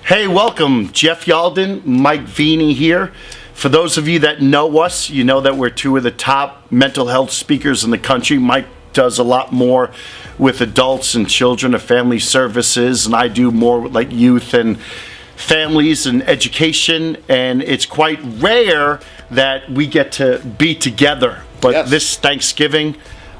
Hey, welcome. Jeff Yalden, Mike Veny here. For those of you that know us, you know that we're two of the top mental health speakers in the country. Mike does a lot more with adults and children of family services, and I do more with like youth and families and education, and it's quite rare that we get to be together. But Yes. This Thanksgiving,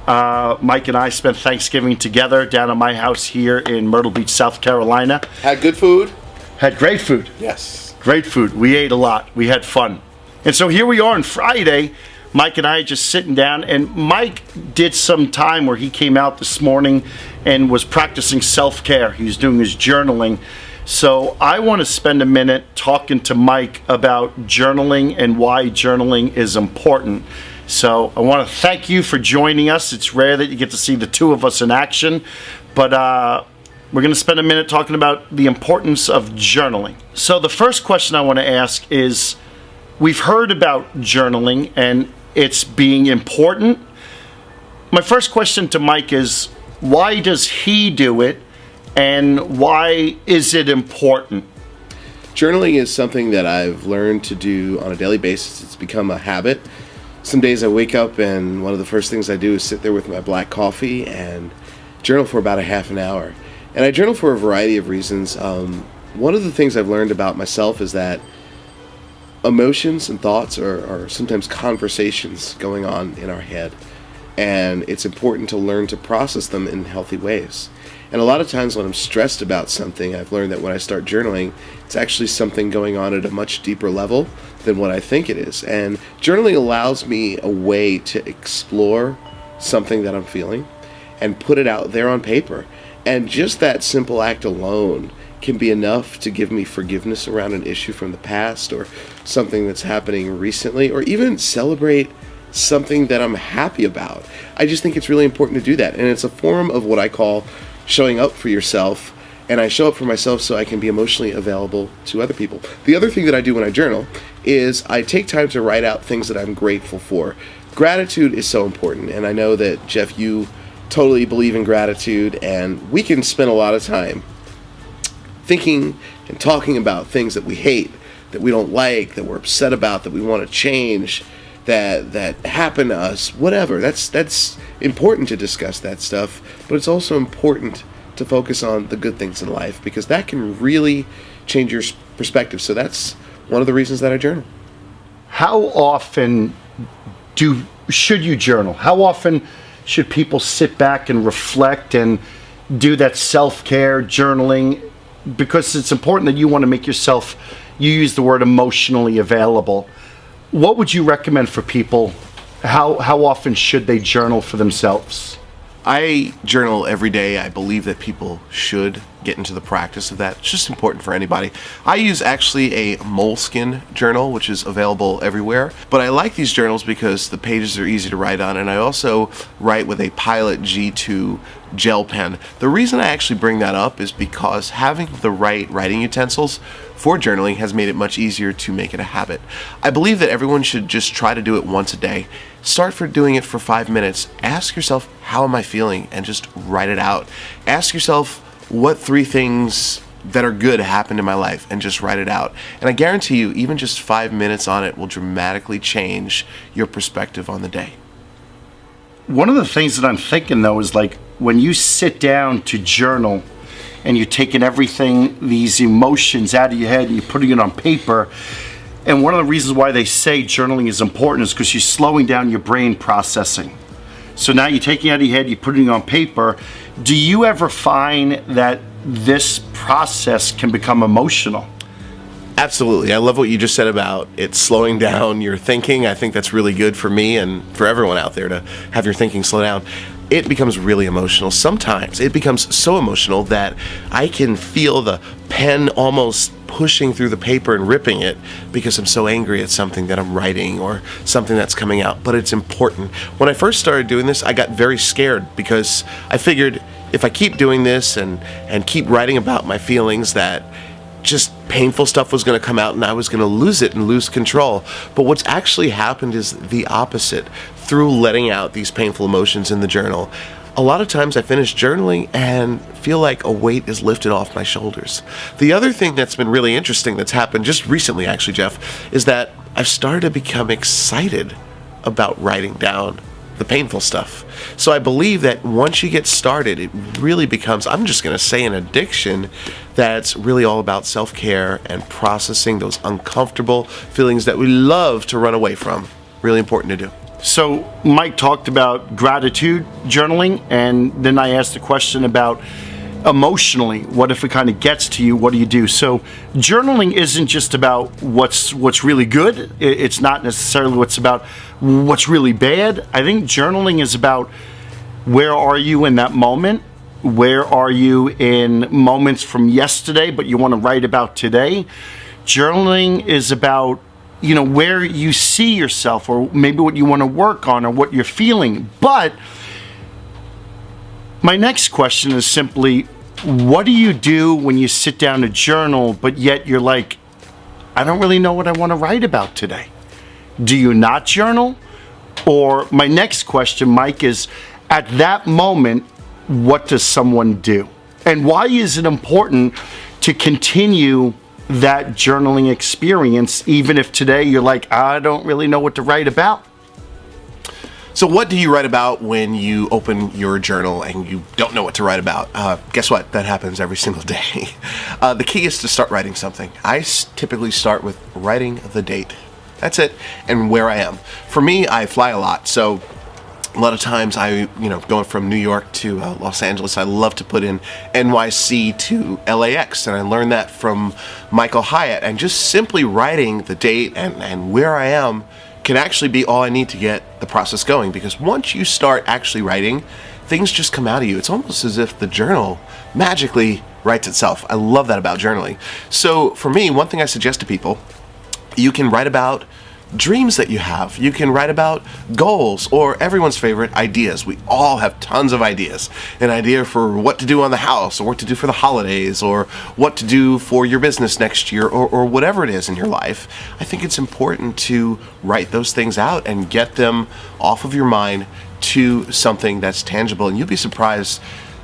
Mike and I spent Thanksgiving together down at my house here in Myrtle Beach, South Carolina. Had good food? Had great food. Yes. Great food. We ate a lot. We had fun. And so here we are on Friday. Mike and I just sitting down, and Mike did some time where he came out this morning and was practicing self-care. He was doing his journaling. So I want to spend a minute talking to Mike about journaling and why journaling is important. So I want to thank you for joining us. It's rare that you get to see the two of us in action, but we're going to spend a minute talking about the importance of journaling. So the first question I want to ask is, we've heard about journaling and it's being important. My first question to Mike is, why does he do it and why is it important? Journaling is something that I've learned to do on a daily basis. It's become a habit. Some days I wake up and one of the first things I do is sit there with my black coffee and journal for about a half an hour. And I journal for a variety of reasons. One of the things I've learned about myself is that emotions and thoughts are sometimes conversations going on in our head. And it's important to learn to process them in healthy ways. And a lot of times when I'm stressed about something, I've learned that when I start journaling, it's actually something going on at a much deeper level than what I think it is. And journaling allows me a way to explore something that I'm feeling and put it out there on paper. And just that simple act alone can be enough to give me forgiveness around an issue from the past or something that's happening recently, or even celebrate something that I'm happy about. I just think it's really important to do that. And it's a form of what I call showing up for yourself. And I show up for myself so I can be emotionally available to other people. The other thing that I do when I journal is I take time to write out things that I'm grateful for. Gratitude is so important. And I know that, Jeff, you totally believe in gratitude, and we can spend a lot of time thinking and talking about things that we hate, that we don't like, that we're upset about, that we want to change, that happen to us, whatever. That's important to discuss that stuff, but it's also important to focus on the good things in life, because that can really change your perspective. So that's one of the reasons that I journal. How often should you journal? How often should people sit back and reflect and do that self-care journaling? Because it's important that you want to make yourself, you use the word emotionally available. What would you recommend for people? How often should they journal for themselves? I journal every day. I believe that people should get into the practice of that. It's just important for anybody. I use actually a moleskin journal, which is available everywhere. But I like these journals because the pages are easy to write on, and I also write with a Pilot G2 gel pen. The reason I actually bring that up is because having the right writing utensils for journaling has made it much easier to make it a habit. I believe that everyone should just try to do it once a day. Start for doing it for 5 minutes. Ask yourself, how am I feeling? And just write it out. Ask yourself, what 3 things that are good happened in my life, and just write it out. And I guarantee you, even just 5 minutes on it will dramatically change your perspective on the day. One of the things that I'm thinking though is, like, when you sit down to journal and you're taking everything, these emotions out of your head, and you're putting it on paper. And one of the reasons why they say journaling is important is because you're slowing down your brain processing. So now you're taking it out of your head, you're putting it on paper. Do you ever find that this process can become emotional? Absolutely. I love what you just said about it slowing down your thinking. I think that's really good for me and for everyone out there to have your thinking slow down. It becomes really emotional. Sometimes it becomes so emotional that I can feel the pen almost pushing through the paper and ripping it because I'm so angry at something that I'm writing or something that's coming out. But it's important. When I first started doing this, I got very scared because I figured if I keep doing this and keep writing about my feelings, that just painful stuff was going to come out and I was going to lose it and lose control. But what's actually happened is the opposite. Through letting out these painful emotions in the journal, a lot of times I finish journaling and feel like a weight is lifted off my shoulders. The other thing that's been really interesting that's happened just recently, actually, Jeff, is that I've started to become excited about writing down the painful stuff. So I believe that once you get started, it really becomes, I'm just going to say, an addiction that's really all about self-care and processing those uncomfortable feelings that we love to run away from. Really important to do. So Mike talked about gratitude journaling, and then I asked a question about emotionally, what if it kind of gets to you, what do you do? So journaling isn't just about what's really good. It's not necessarily what's about what's really bad. I think journaling is about where are you in that moment? Where are you in moments from yesterday, but you want to write about today? Journaling is about, where you see yourself, or maybe what you want to work on, or what you're feeling. But my next question is simply, what do you do when you sit down to journal, but yet you're like, I don't really know what I want to write about today? Do you not journal? Or my next question, Mike, is at that moment, what does someone do? And why is it important to continue that journaling experience, even if today you're like, I don't really know what to write about? So what do you write about when you open your journal and you don't know what to write about? Guess what? That happens every single day. The key is to start writing something. I typically start with writing the date. That's it. And where I am. For me, I fly a lot. So a lot of times going from New York to Los Angeles, I love to put in NYC to LAX. And I learned that from Michael Hyatt. And just simply writing the date and where I am can actually be all I need to get the process going, because once you start actually writing, things just come out of you. It's almost as if the journal magically writes itself. I love that about journaling. So for me, one thing I suggest to people, you can write about dreams that you have. You can write about goals, or everyone's favorite, ideas. We all have tons of ideas. An idea for what to do on the house, or what to do for the holidays, or what to do for your business next year, or whatever it is in your life. I think it's important to write those things out and get them off of your mind to something that's tangible. And you'll be surprised,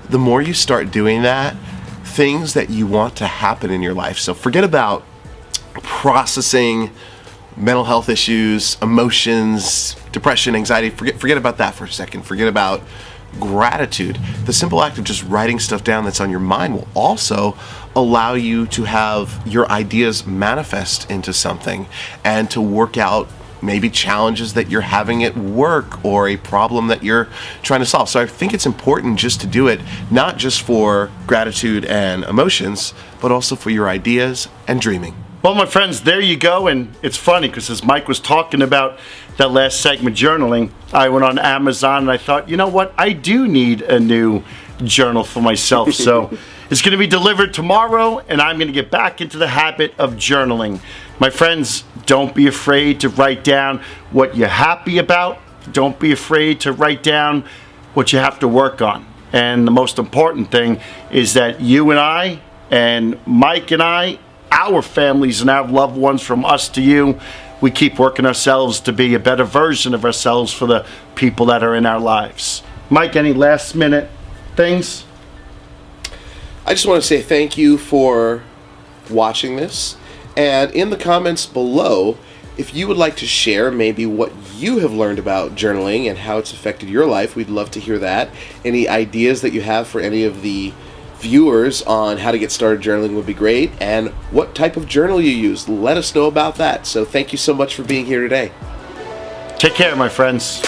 the more you start doing that, things that you want to happen in your life. So forget about processing mental health issues, emotions, depression, anxiety. Forget about that for a second. Forget about gratitude. The simple act of just writing stuff down that's on your mind will also allow you to have your ideas manifest into something, and to work out maybe challenges that you're having at work, or a problem that you're trying to solve. So I think it's important just to do it, not just for gratitude and emotions, but also for your ideas and dreaming. Well, my friends, there you go. And it's funny because as Mike was talking about that last segment, journaling, I went on Amazon and I thought, you know what? I do need a new journal for myself. So it's going to be delivered tomorrow, and I'm going to get back into the habit of journaling. My friends, don't be afraid to write down what you're happy about. Don't be afraid to write down what you have to work on. And the most important thing is that you and I, and Mike and I, our families and our loved ones, from us to you, we keep working ourselves to be a better version of ourselves for the people that are in our lives. Mike, any last minute things? I just want to say thank you for watching this. And in the comments below, if you would like to share maybe what you have learned about journaling and how it's affected your life, we'd love to hear that. Any ideas that you have for any of the viewers on how to get started journaling would be great, and what type of journal you use, let us know about that. So thank you so much for being here today. Take care, my friends.